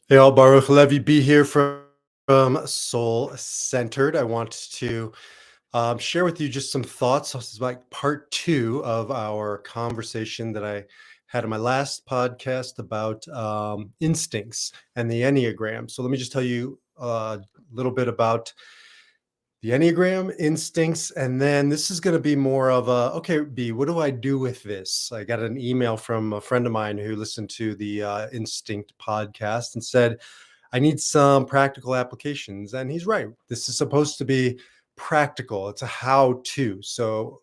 Hey, all, Baruch Levi B here from Soul Centered. I want to share with you just some thoughts. This is like part two of our conversation that I had in my last podcast about instincts and the Enneagram. So let me just tell you a little bit about the Enneagram instincts. And then this is going to be more of a, okay, B, what do I do with this? I got an email from a friend of mine who listened to the Instinct podcast and said, I need some practical applications. And he's right. This is supposed to be practical. It's a how to. So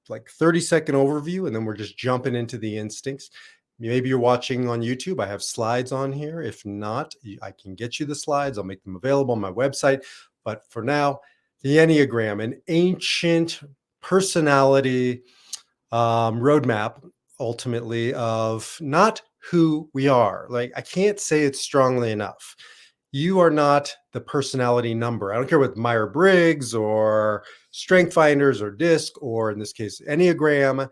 like 30-second overview, and then we're just jumping into the instincts. Maybe you're watching on YouTube. I have slides on here. If not, I can get you the slides. I'll make them available on my website. But for now, the Enneagram, an ancient personality roadmap, ultimately, of not who we are. Like, I can't say it strongly enough. You are not the personality number. I don't care what Myers-Briggs or Strength Finders or DISC, or in this case, Enneagram.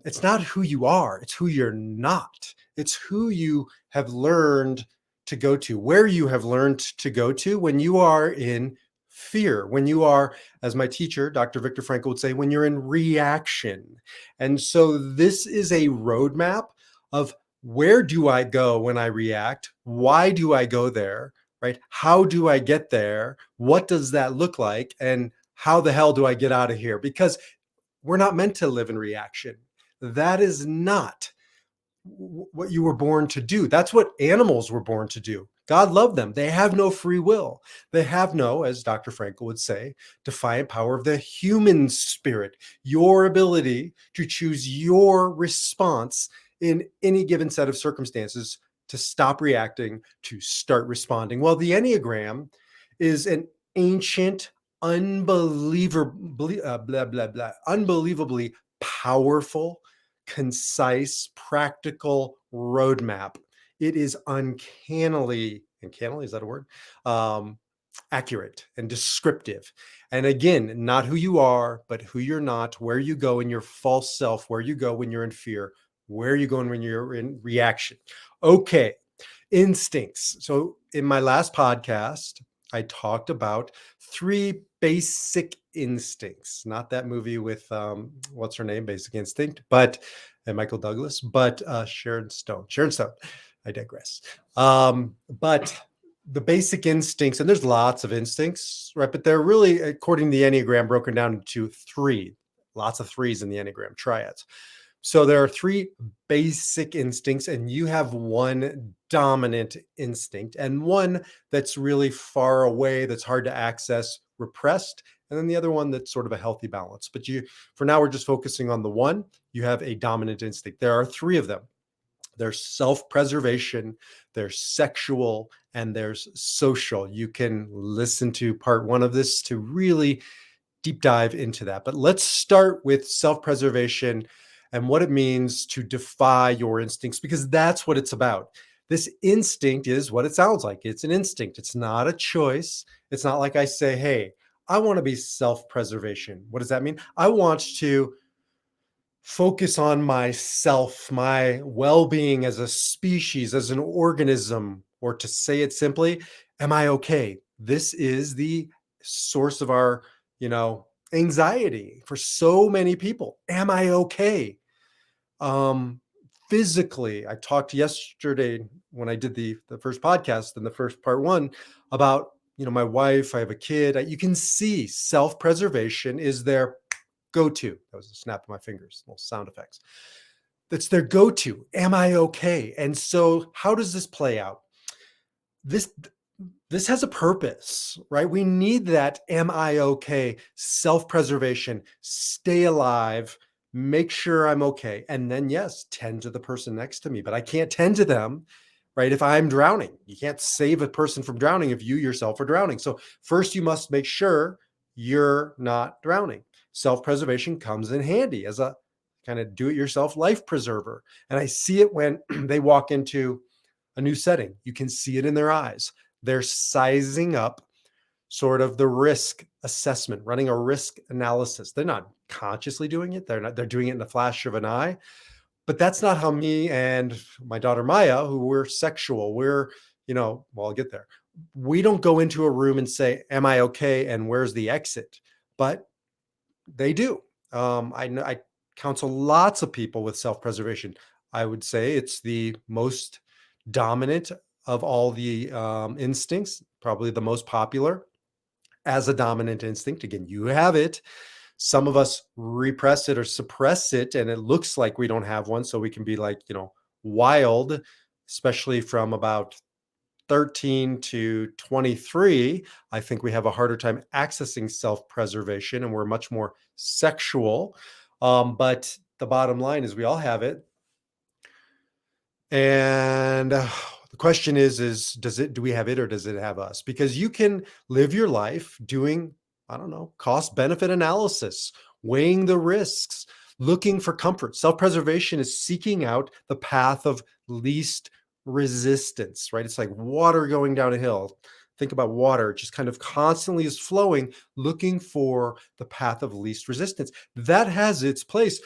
It's not who you are. It's who you're not. It's who you have learned to go to, where you have learned to go to when you are in fear, when you are, as my teacher, Dr. Viktor Frankl would say, when you're in reaction. And so this is a roadmap of where do I go when I react? Why do I go there? Right? How do I get there? What does that look like? And how the hell do I get out of here? Because we're not meant to live in reaction. That is not what you were born to do. That's what animals were born to do. God loved them. They have no free will. They have no, as Dr. Frankl would say, defiant power of the human spirit, your ability to choose your response in any given set of circumstances, to stop reacting, to start responding. Well, the Enneagram is an ancient, unbelievably powerful, concise, practical roadmap. It is uncannily, is that a word? Accurate and descriptive. And again, not who you are, but who you're not, where you go in your false self, where you go when you're in fear, where you go when you're in reaction. Okay, instincts. So in my last podcast, I talked about 3 basic instincts, not that movie with what's her name, Basic Instinct, but and Michael Douglas, but Sharon Stone. I digress. But the basic instincts, and there's lots of instincts, right? But they're really, according to the Enneagram, broken down into 3. Lots of 3s in the Enneagram triads. So there are 3 basic instincts, and you have one dominant instinct and one that's really far away, that's hard to access, repressed, and then the other one that's sort of a healthy balance. But for now, we're just focusing on the one. You have a dominant instinct. There are 3 of them. There's self-preservation, there's sexual, and there's social. You can listen to part 1 of this to really deep dive into that. But let's start with self-preservation and what it means to defy your instincts, because that's what it's about. This instinct is what it sounds like. It's an instinct. It's not a choice. It's not like I say, hey, I want to be self-preservation. What does that mean? I want to focus on myself, my well-being as a species, as an organism, or to say it simply, am I okay? This is the source of our, anxiety for so many people. Am I okay? Physically, I talked yesterday when I did the first podcast in the first part 1 about, my wife, I have a kid. You can see self-preservation is their go-to. That was a snap of my fingers, little sound effects. That's their go-to. Am I okay? And so how does this play out? This has a purpose, right? We need that am I okay, self-preservation, stay alive, make sure I'm okay. And then, yes, tend to the person next to me, but I can't tend to them, right, if I'm drowning. You can't save a person from drowning if you yourself are drowning. So first you must make sure you're not drowning. Self-preservation comes in handy as a kind of do-it-yourself life preserver. And I see it when they walk into a new setting. You can see it in their eyes. They're sizing up sort of the risk assessment, running a risk analysis. They're not consciously doing it. They're doing it in the flash of an eye, But that's not how me and my daughter Maya, who we're sexual, well, I'll get there. We don't go into a room and say, "Am I okay? And where's the exit?" But they do. I counsel lots of people with self-preservation. I would say it's the most dominant of all the instincts, probably the most popular as a dominant instinct. Again, you have it. Some of us repress it or suppress it, and it looks like we don't have one. So we can be like, wild, especially from about 13 to 23. I think we have a harder time accessing self-preservation and we're much more sexual. But the bottom line is we all have it. And the question is do we have it or does it have us? Because you can live your life doing, I don't know, cost benefit analysis, weighing the risks, looking for comfort. Self-preservation is seeking out the path of least resistance, right? It's like water going down a hill. Think about water, it just kind of constantly is flowing, looking for the path of least resistance. That has its place.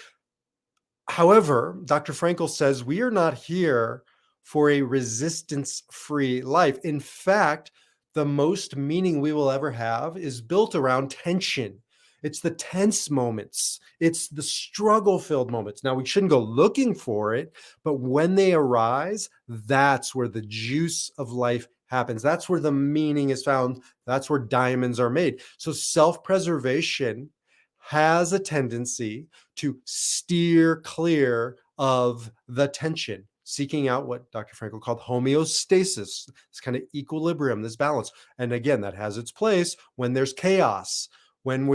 However, Dr. Frankl says we are not here for a resistance-free life. In fact, the most meaning we will ever have is built around tension. It's the tense moments. It's the struggle-filled moments. Now, we shouldn't go looking for it, but when they arise, that's where the juice of life happens. That's where the meaning is found. That's where diamonds are made. So self-preservation has a tendency to steer clear of the tension, seeking out what Dr. Frankl called homeostasis, this kind of equilibrium, this balance. And again, that has its place when there's chaos, when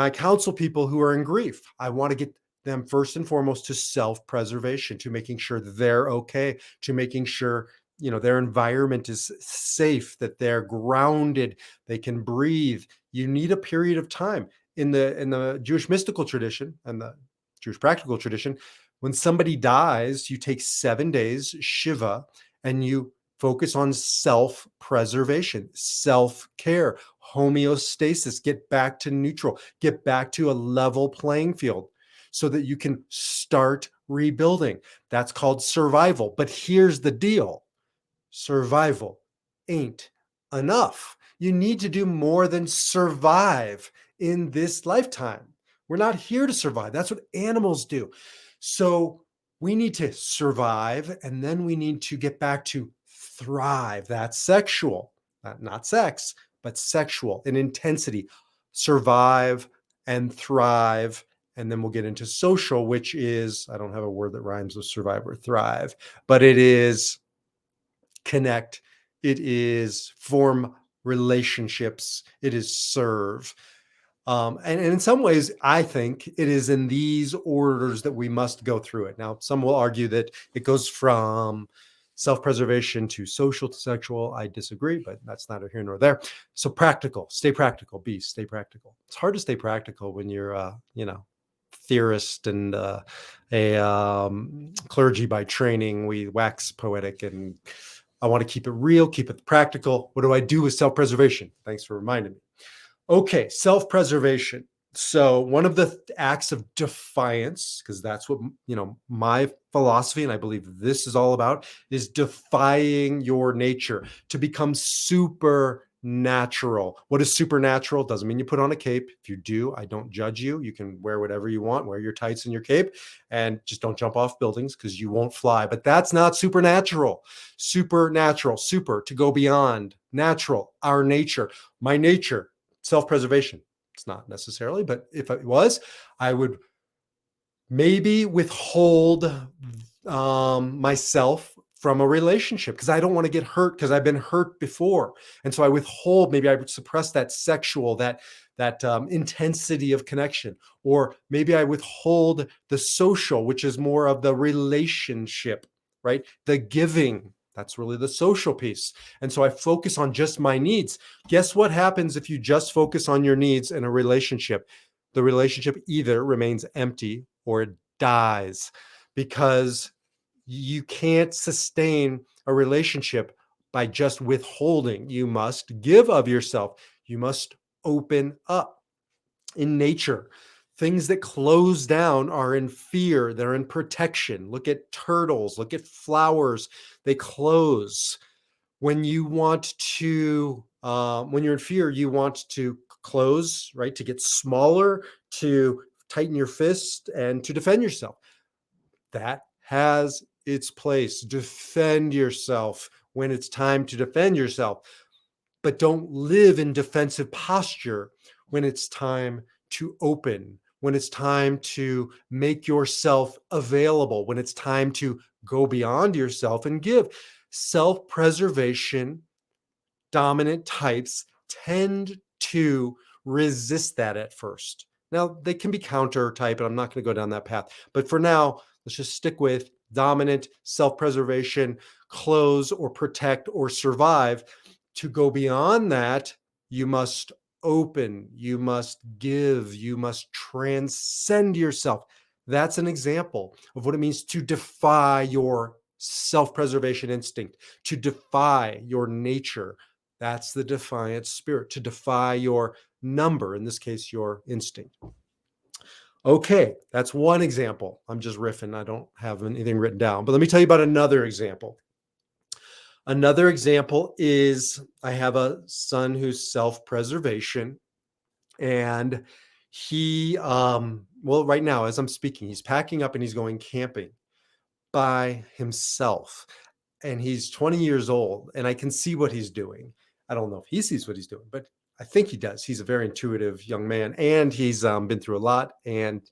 I counsel people who are in grief. I want to get them first and foremost to self-preservation, to making sure they're okay, to making sure their environment is safe, that they're grounded, they can breathe. You need a period of time. In the Jewish mystical tradition and the Jewish practical tradition, when somebody dies, you take 7 days, Shiva, and you focus on self-preservation, self-care, homeostasis, get back to neutral, get back to a level playing field so that you can start rebuilding. That's called survival. But here's the deal. Survival ain't enough. You need to do more than survive in this lifetime. We're not here to survive. That's what animals do. So we need to survive, and then we need to get back to thrive. That's sexual, not sex, but sexual in intensity. Survive and thrive. And then we'll get into social, which is, I don't have a word that rhymes with survive or thrive, but it is connect, it is form relationships, it is serve. And in some ways, I think it is in these orders that we must go through it. Now, some will argue that it goes from self-preservation to social to sexual. I disagree, but that's neither here nor there. So practical, stay practical, stay practical. It's hard to stay practical when you're, theorist and a clergy by training. We wax poetic, and I want to keep it real, keep it practical. What do I do with self-preservation? Thanks for reminding me. Okay, self-preservation. So one of the acts of defiance, because that's what, my philosophy, and I believe this is all about, is defying your nature to become supernatural. What is supernatural? Doesn't mean you put on a cape. If you do, I don't judge you. You can wear whatever you want, wear your tights and your cape, and just don't jump off buildings because you won't fly. But that's not supernatural. Supernatural, super, to go beyond, natural, our nature, my nature, self-preservation. It's not necessarily, but if it was, I would maybe withhold myself from a relationship because I don't want to get hurt because I've been hurt before. And so I withhold, maybe I would suppress that sexual, that intensity of connection, or maybe I withhold the social, which is more of the relationship, right? The giving. That's really the social piece. And so I focus on just my needs. Guess what happens if you just focus on your needs in a relationship? The relationship either remains empty or it dies, because you can't sustain a relationship by just withholding. You must give of yourself. You must open up. In nature, Things that close down are in fear, they're in protection. Look at turtles, look at flowers, they close. When you want to, when you're in fear, you want to close, right? To get smaller, to tighten your fist, and to defend yourself. That has its place. Defend yourself when it's time to defend yourself, but don't live in defensive posture when it's time to open, when it's time to make yourself available, when it's time to go beyond yourself and give. Self preservation dominant types tend to resist that at first. Now, they can be counter type, and I'm not going to go down that path. But for now, let's just stick with dominant self preservation, close or protect or survive. To go beyond that, you must open, you must give, you must transcend yourself. That's an example of what it means to defy your self preservation instinct, to defy your nature. That's the defiant spirit, to defy your number, in this case, your instinct. Okay, that's one example. I'm just riffing. I don't have anything written down, but let me tell you about another example. Another example is I have a son who's self-preservation, and he, well, right now, as I'm speaking, he's packing up and he's going camping by himself. And he's 20 years old, and I can see what he's doing. I don't know if he sees what he's doing, but I think he does. He's a very intuitive young man, and he's been through a lot, and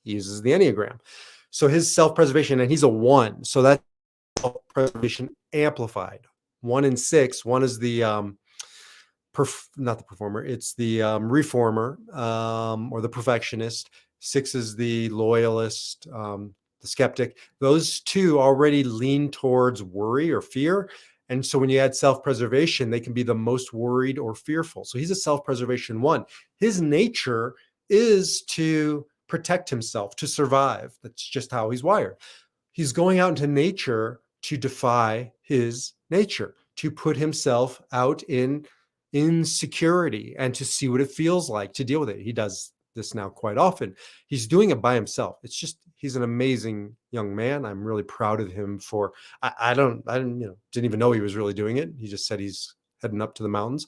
he uses the Enneagram. So his self-preservation, and he's a 1. So that's self-preservation amplified. 1 and 6. 1 is the not the performer, it's the reformer, or the perfectionist. 6 is the loyalist, the skeptic. Those 2 already lean towards worry or fear. And so when you add self-preservation, they can be the most worried or fearful. So he's a self-preservation 1. His nature is to protect himself, to survive. That's just how he's wired. He's going out into nature to defy his nature, to put himself out in insecurity and to see what it feels like to deal with it. He does this now quite often. He's doing it by himself. It's just, he's an amazing young man. I'm really proud of him for, I didn't even know he was really doing it. He just said he's heading up to the mountains.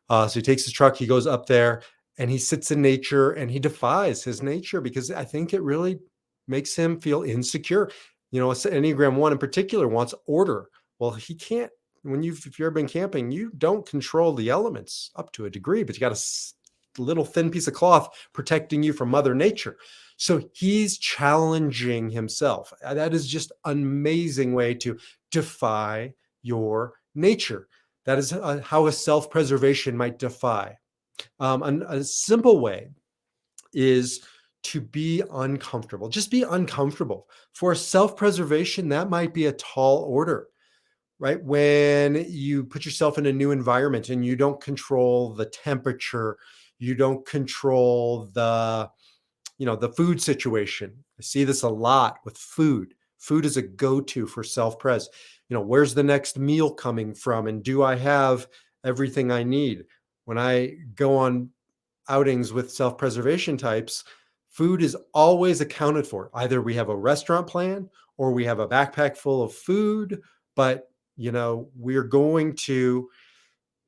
So he takes his truck, he goes up there, and he sits in nature and he defies his nature because I think it really makes him feel insecure. Enneagram 1 in particular wants order. Well, he can't. If you've ever been camping, you don't control the elements up to a degree, but you got a little thin piece of cloth protecting you from Mother Nature. So he's challenging himself. That is just an amazing way to defy your nature. That is how a self-preservation might defy. A simple way is to be uncomfortable. Just be uncomfortable. For self-preservation, that might be a tall order. Right? When you put yourself in a new environment and you don't control the temperature, you don't control the food situation. I see this a lot with food. Food is a go-to for self-pres. Where's the next meal coming from? And do I have everything I need? When I go on outings with self-preservation types, food is always accounted for. Either we have a restaurant plan or we have a backpack full of food, but we're going to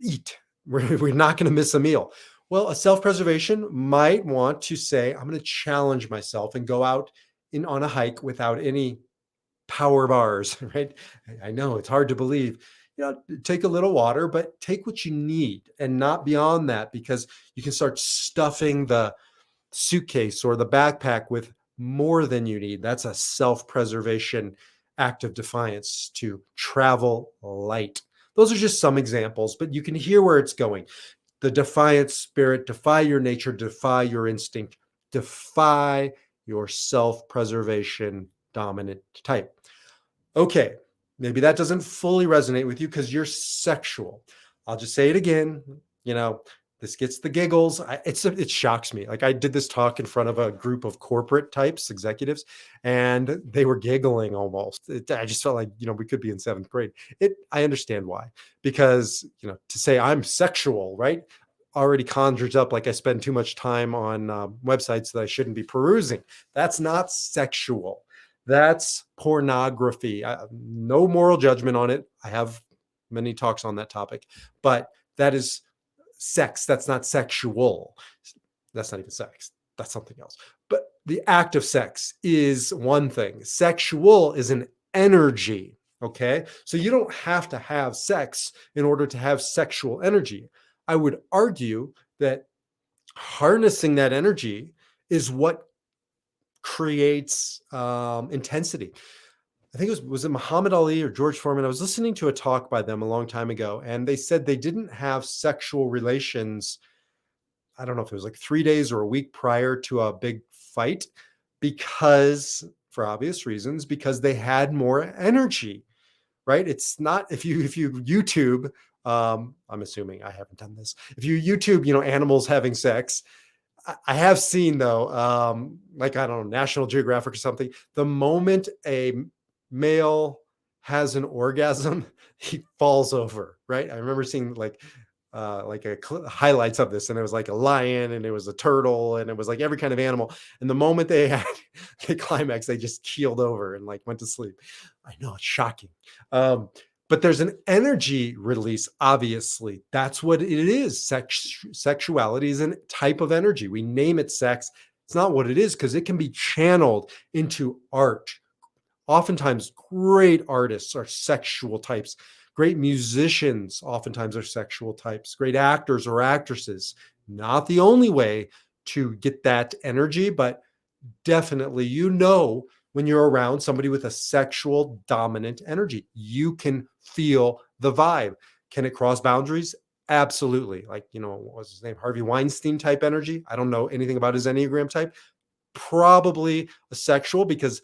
eat. We're not going to miss a meal. Well, a self-preservation might want to say, I'm going to challenge myself and go out on a hike without any power bars, right? I know it's hard to believe. Take a little water, but take what you need and not beyond that, because you can start stuffing the suitcase or the backpack with more than you need. That's a self-preservation act of defiance, to travel light. Those are just some examples, but you can hear where it's going. The defiant spirit, defy your nature, defy your instinct, defy your self-preservation dominant type. Okay, maybe that doesn't fully resonate with you because you're sexual. I'll just say it again. This gets the giggles. It shocks me. Like, I did this talk in front of a group of corporate types, executives, and they were giggling almost. I just felt like, we could be in 7th grade. I understand why, because, to say I'm sexual, right? already conjures up like I spend too much time on websites that I shouldn't be perusing. That's not sexual. That's pornography. No moral judgment on it. I have many talks on that topic, but that is sex. That's not sexual. That's not even sex. That's something else. But the act of sex is one thing. Sexual is an energy. Okay. So you don't have to have sex in order to have sexual energy. I would argue that harnessing that energy is what creates intensity. I think was it Muhammad Ali or George Foreman? I was listening to a talk by them a long time ago, and they said they didn't have sexual relations. I don't know if it was like 3 days or a week prior to a big fight, because for obvious reasons, because they had more energy, right? It's not if you YouTube, I'm assuming I haven't done this. If you YouTube, animals having sex, I have seen though, like I don't know, National Geographic or something. The moment a male has an orgasm, he falls over. Right? I remember seeing like highlights of this, and it was like a lion, and it was a turtle, and it was like every kind of animal. And the moment they had the climax, they just keeled over and like went to sleep. I know it's shocking. But there's an energy release, obviously. That's what it is. Sexuality is a type of energy. We name it sex. It's not what it is because it can be channeled into art. Oftentimes, great artists are sexual types. Great musicians oftentimes are sexual types. Great actors or actresses. Not the only way to get that energy, but definitely, when you're around somebody with a sexual dominant energy, you can feel the vibe. Can it cross boundaries? Absolutely. Like, what was his name? Harvey Weinstein type energy. I don't know anything about his Enneagram type. Probably a sexual, because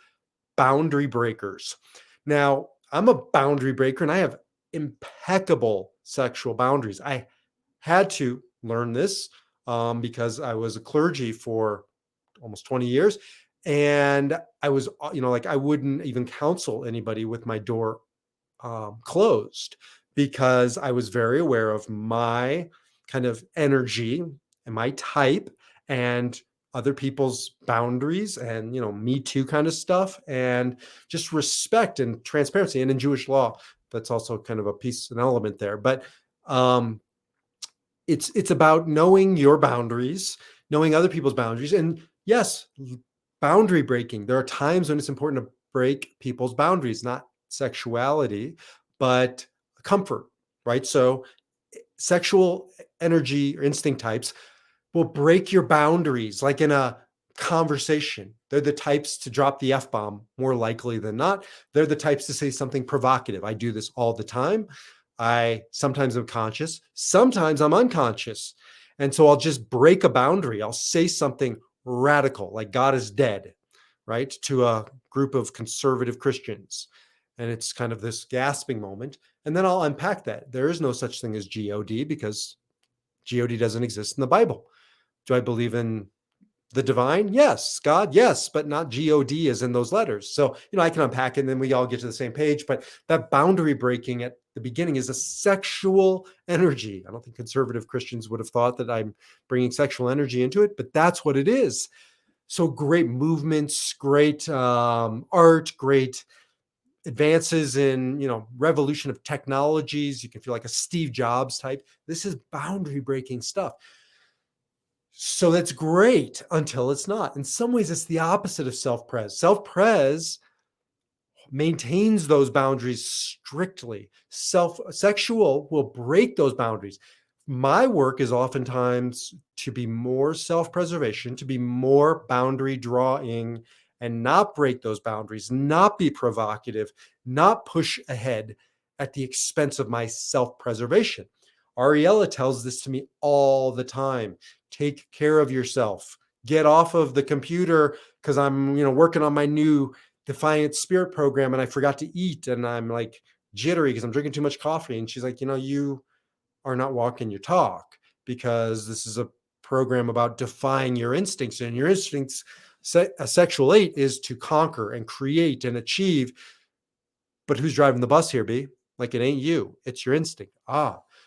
boundary breakers. Now, I'm a boundary breaker and I have impeccable sexual boundaries. I had to learn this because I was a clergy for almost 20 years. And I was, like I wouldn't even counsel anybody with my door closed, because I was very aware of my kind of energy and my type and other people's boundaries and, me too kind of stuff, and just respect and transparency. And in Jewish law, that's also kind of a piece, an element there. But um, it's about knowing your boundaries, knowing other people's boundaries. And yes, boundary breaking. There are times when it's important to break people's boundaries, not sexuality, but comfort, right? So sexual energy or instinct types will break your boundaries, like in a conversation. They're the types to drop the F-bomb more likely than not. They're the types to say something provocative. I do this all the time. I sometimes am conscious, sometimes I'm unconscious. And so I'll just break a boundary. I'll say something radical, like God is dead, right? To a group of conservative Christians. And it's kind of this gasping moment. And then I'll unpack that. There is no such thing as God, because God doesn't exist in the Bible. Do I believe in the divine? Yes. God? Yes, but not God as in those letters. So, I can unpack it and then we all get to the same page. But that boundary breaking at the beginning is a sexual energy. I don't think conservative Christians would have thought that I'm bringing sexual energy into it, but that's what it is. So great movements, great art, great advances in, revolution of technologies. You can feel like a Steve Jobs type. This is boundary breaking stuff. So that's great until it's not. In some ways, it's the opposite of self-pres. Self-pres maintains those boundaries strictly. Sexual will break those boundaries. My work is oftentimes to be more self-preservation, to be more boundary drawing, and not break those boundaries, not be provocative, not push ahead at the expense of my self-preservation. Ariella tells this to me all the time. Take care of yourself. Get off of the computer, because I'm, working on my new Defiant Spirit program and I forgot to eat and I'm like jittery because I'm drinking too much coffee. And she's like, you are not walking your talk, because this is a program about defying your instincts, and your instincts, a sexual 8 is to conquer and create and achieve. But who's driving the bus here, B? Like, it ain't you, it's your instinct.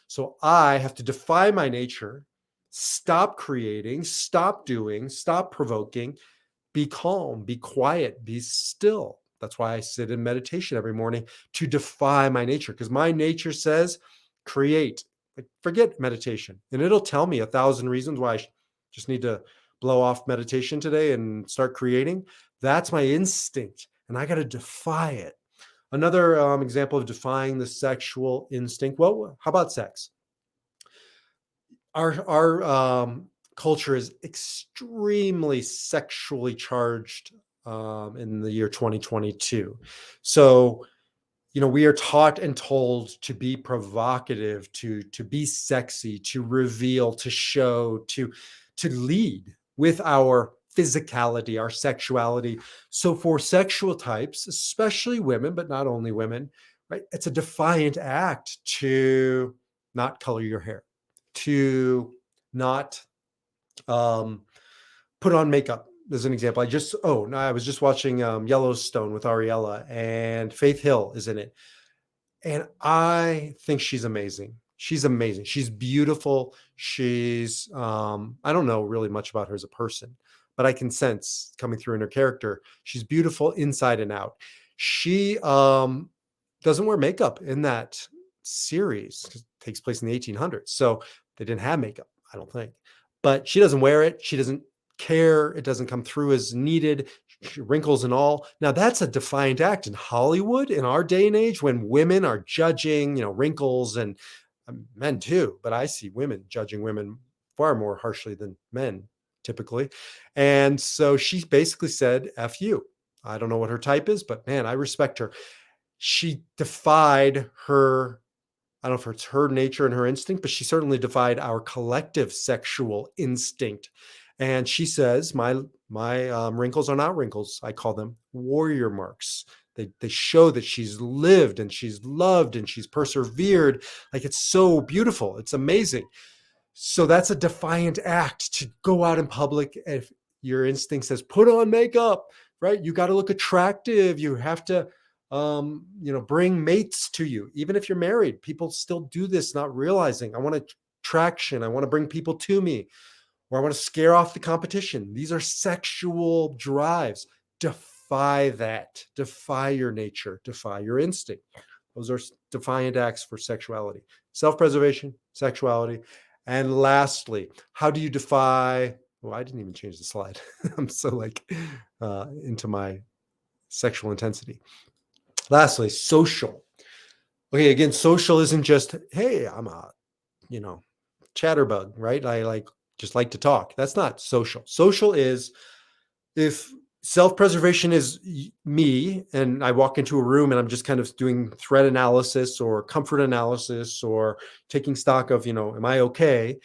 So I have to defy my nature Stop creating, stop doing, stop provoking, be calm, be quiet, be still. That's why I sit in meditation every morning to defy my nature, because my nature says create. Like, forget meditation, and it'll tell me 1,000 reasons why I just need to blow off meditation today and start creating. That's my instinct, and I got to defy it. Another example of defying the sexual instinct. Well, how about sex? Our culture is extremely sexually charged in the year 2022. So, we are taught and told to be provocative, to be sexy, to reveal, to show, to lead with our physicality, our sexuality. So for sexual types, especially women, but not only women, right? It's a defiant act to not color your hair, to not um, put on makeup. As an example, I was just watching Yellowstone with Ariella, and Faith Hill is in it. And I think she's amazing. She's amazing. She's beautiful. I don't know really much about her as a person, but I can sense coming through in her character. She's beautiful inside and out. She doesn't wear makeup in that series. It takes place in the 1800s. So they didn't have makeup, I don't think. But she doesn't wear it. She doesn't care. It doesn't come through as needed, wrinkles and all. Now that's a defiant act in Hollywood in our day and age, when women are judging, wrinkles, and men too. But I see women judging women far more harshly than men typically. And so she basically said, F you. I don't know what her type is, but man, I respect her. She defied her, I don't know if it's her nature and her instinct, but she certainly defied our collective sexual instinct. And she says, my wrinkles are not wrinkles. I call them warrior marks. They show that she's lived and she's loved and she's persevered. Like, it's so beautiful. It's amazing. So that's a defiant act, to go out in public. If your instinct says, put on makeup, right? You got to look attractive. You have to, bring mates to you. Even if you're married, people still do this, not realizing, I want attraction. I want to bring people to me, or I want to scare off the competition. These are sexual drives. Defy that. Defy your nature. Defy your instinct. Those are defiant acts for sexuality. Self-preservation, sexuality. And lastly, how do you defy? Well, I didn't even change the slide. I'm so into my sexual intensity. Lastly, social. Okay, again, social isn't just, hey, I'm a, chatterbug, right? I just like to talk. That's not social. Social is, if self-preservation is me and I walk into a room and I'm just kind of doing threat analysis or comfort analysis or taking stock of, am I okay?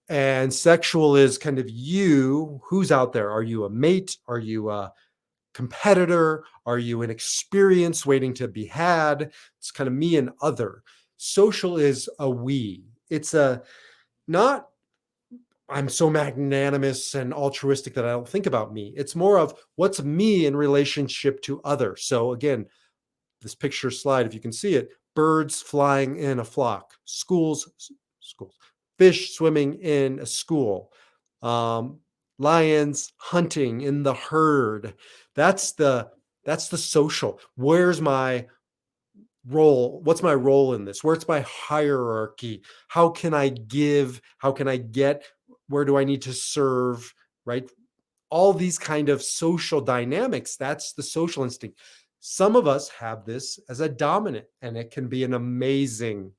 And sexual is kind of you, who's out there? Are you a mate? Are you a competitor? Are you an experience waiting to be had? It's kind of me and other. Social is a we. It's a not, I'm so magnanimous and altruistic that I don't think about me. It's more of what's me in relationship to others. So again, this picture slide, if you can see it, birds flying in a flock, schools, fish swimming in a school, lions hunting in the herd. That's the social. Where's my role? What's my role in this? Where's my hierarchy? How can I give? How can I get? Where do I need to serve? Right? All these kind of social dynamics. That's the social instinct. Some of us have this as a dominant, and it can be an amazing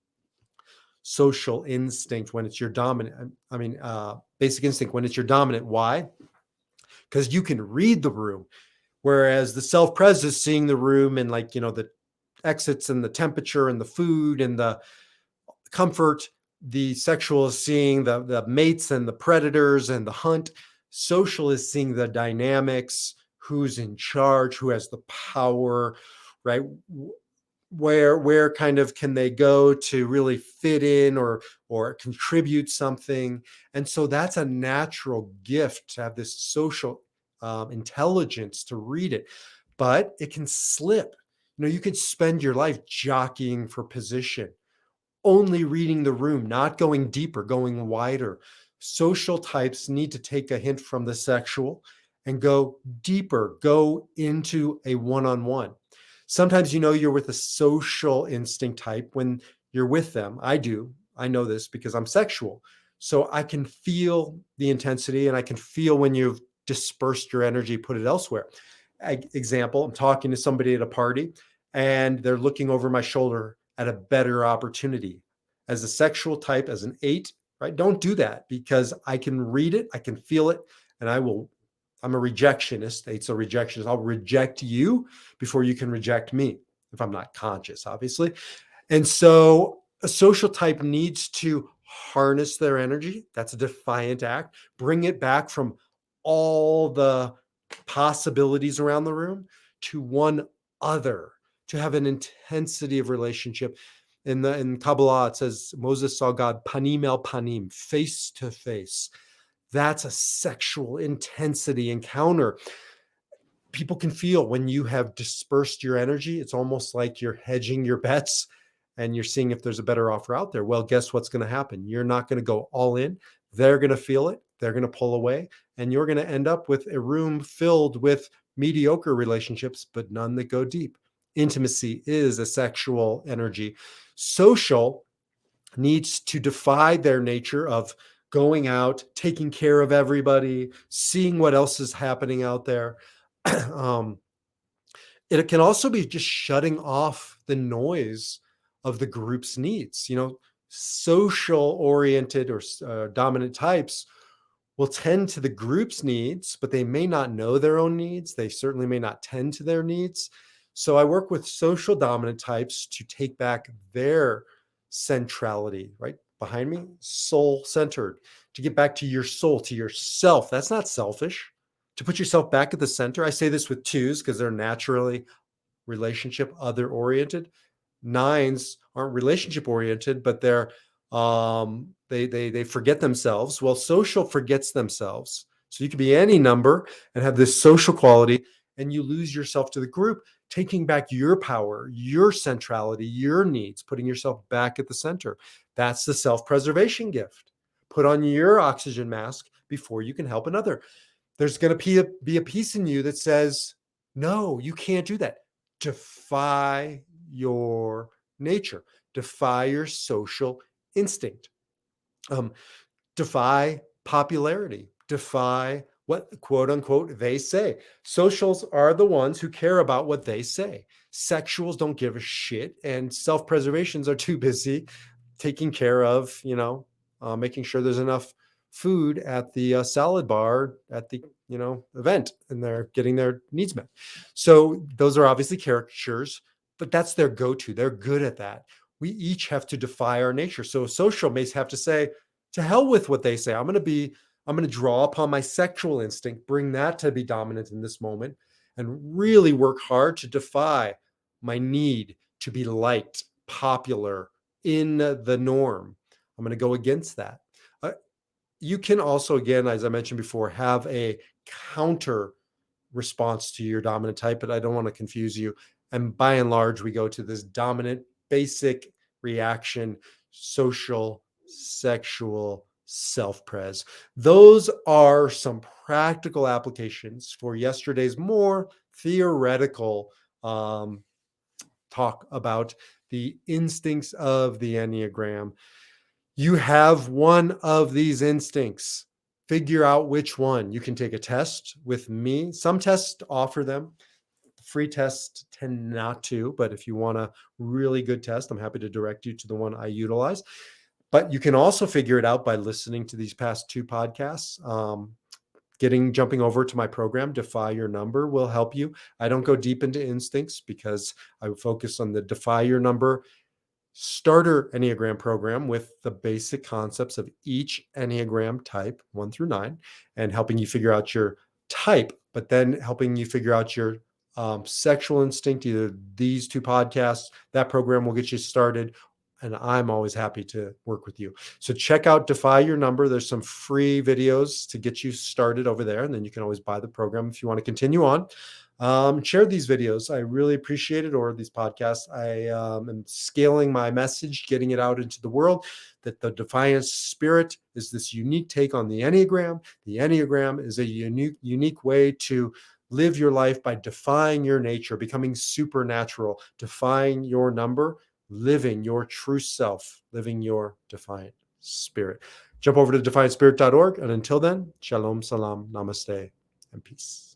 social instinct when it's your dominant. Basic instinct when it's your dominant. Why? Because you can read the room. Whereas the self-pres is seeing the room and the exits and the temperature and the food and the comfort. The sexual is seeing the mates and the predators and the hunt. Social is seeing the dynamics, who's in charge, who has the power, right? Where kind of can they go to really fit in or contribute something. And so that's a natural gift to have this social intelligence to read it, but it can slip. You could spend your life jockeying for position, only reading the room, not going deeper, going wider. social types need to take a hint from the sexual and go deeper, go into a one-on-one. Sometimes you're with a social instinct type when you're with them. I do. I know this because I'm sexual. So I can feel the intensity and I can feel when you've dispersed your energy, put it elsewhere. Example, I'm talking to somebody at a party and they're looking over my shoulder at a better opportunity. As a sexual type, as an 8, right? Don't do that because I can read it, I can feel it, and I'm a rejectionist. 8's a rejectionist. I'll reject you before you can reject me if I'm not conscious, obviously. And so a social type needs to harness their energy. That's a defiant act. Bring it back from all the possibilities around the room to one other, to have an intensity of relationship. In Kabbalah, it says Moses saw God panim el panim, face to face. That's a sexual intensity encounter. People can feel when you have dispersed your energy. It's almost like you're hedging your bets and you're seeing if there's a better offer out there. Well, guess what's going to happen? You're not going to go all in. They're going to feel it. They're going to pull away. And you're going to end up with a room filled with mediocre relationships, but none that go deep. Intimacy is a sexual energy. Social needs to defy their nature of going out, taking care of everybody, seeing what else is happening out there. um, it can also be just shutting off the noise of the group's needs. Social oriented or dominant types will tend to the group's needs, but they may not know their own needs. They certainly may not tend to their needs. So I work with social dominant types to take back their centrality, right? Behind me, soul centered, to get back to your soul, to yourself. That's not selfish. To put yourself back at the center. I say this with 2s because they're naturally relationship other oriented. 9s aren't relationship oriented, but they forget themselves. Well, social forgets themselves. So you could be any number and have this social quality, and you lose yourself to the group, taking back your power, your centrality, your needs, putting yourself back at the center. That's the self-preservation gift. Put on your oxygen mask before you can help another. There's going to be a piece in you that says, no, you can't do that. Defy your nature, defy your social instinct, defy popularity, defy what quote unquote they say. Socials are the ones who care about what they say. Sexuals don't give a shit, and self-preservations are too busy taking care of, making sure there's enough food at the salad bar at the event, and they're getting their needs met. So those are obviously caricatures, but that's their go-to. They're good at that. We each have to defy our nature. So a social may have to say, to hell with what they say. I'm going to draw upon my sexual instinct, bring that to be dominant in this moment, and really work hard to defy my need to be liked, popular, in the norm. I'm going to go against that. You can also, again, as I mentioned before, have a counter response to your dominant type, but I don't want to confuse you. And by and large, we go to this dominant, basic reaction, social, sexual, self-pres. Those are some practical applications for yesterday's more theoretical talk about the instincts of the Enneagram. You have one of these instincts. Figure out which one. You can take a test with me. Some tests offer them. Free tests tend not to, but if you want a really good test, I'm happy to direct you to the one I utilize. But you can also figure it out by listening to these past 2 podcasts. Jumping over to my program, Defy Your Number, will help you. I don't go deep into instincts because I focus on the Defy Your Number starter Enneagram program with the basic concepts of each Enneagram type 1 through 9, and helping you figure out your type, but then helping you figure out your sexual instinct. Either these 2 podcasts, that program will get you started, and I'm always happy to work with you. So check out Defy Your Number. There's some free videos to get you started over there, and then you can always buy the program if you want to continue on. Share these videos. I really appreciate it, or these podcasts. I am scaling my message, getting it out into the world, that the Defiance spirit is this unique take on the Enneagram. The Enneagram is a unique way to live your life by defying your nature, becoming supernatural, defying your number, living your true self, living your defiant spirit. Jump over to defiantspirit.org. And until then, shalom, salam, namaste, and peace.